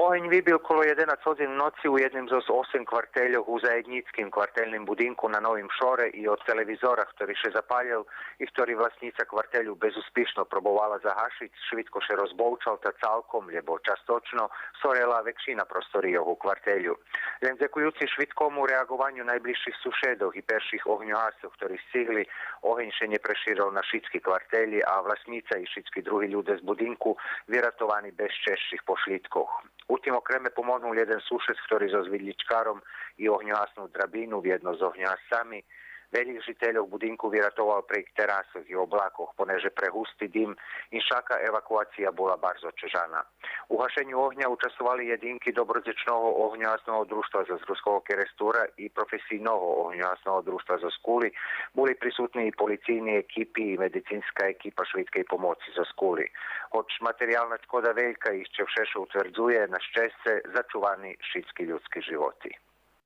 Oheň vybil kolo 11 hodín v noci u jednym zo 8 kvarteľov u zajedníckým kvarteľným budinku na Novým Šore i od televizora, ktorý še zapalil i ktorý vlastnica kvarteľu bezúspešno probovala zahašiť, švitko še rozboučal ta celkom, lebo častočno sorela väčšina prostorijov u kvarteľu. Len ďakujúci švitkomu reagovaniu najbližších sušedov i perších ohňohasov, ktorí stihli, oheň še neprešíril na šitský kvarteľi a vlastnica i šitský druhý ľudia z budinku vyratovaní bez češších pošlitkoch. U tým okreme pomohnul jeden sušec, ktorý so zvidličkárom i ohňohasnú drabínu v jedno z ohňohasami. Veľkých žiteľov budinku vyratoval pri terasoch i oblakoch, poneže pre hustý dym, inšaká evakuácia bola bardzo ťažná. U hašeniu ohňa účastovali jedinky dobrodzečného ohňohasného družstva zo Zruského Kerestura i profesijného ohňohasného družstva zo Skúly. Boli prisutní i policijní ekipy i medicínska ekipa švídkej pomoci zo Skúly. Hoč materiálna škoda veľká ešte všešu utvrdzuje na šťastie začúvaní šítski ľudskí životy.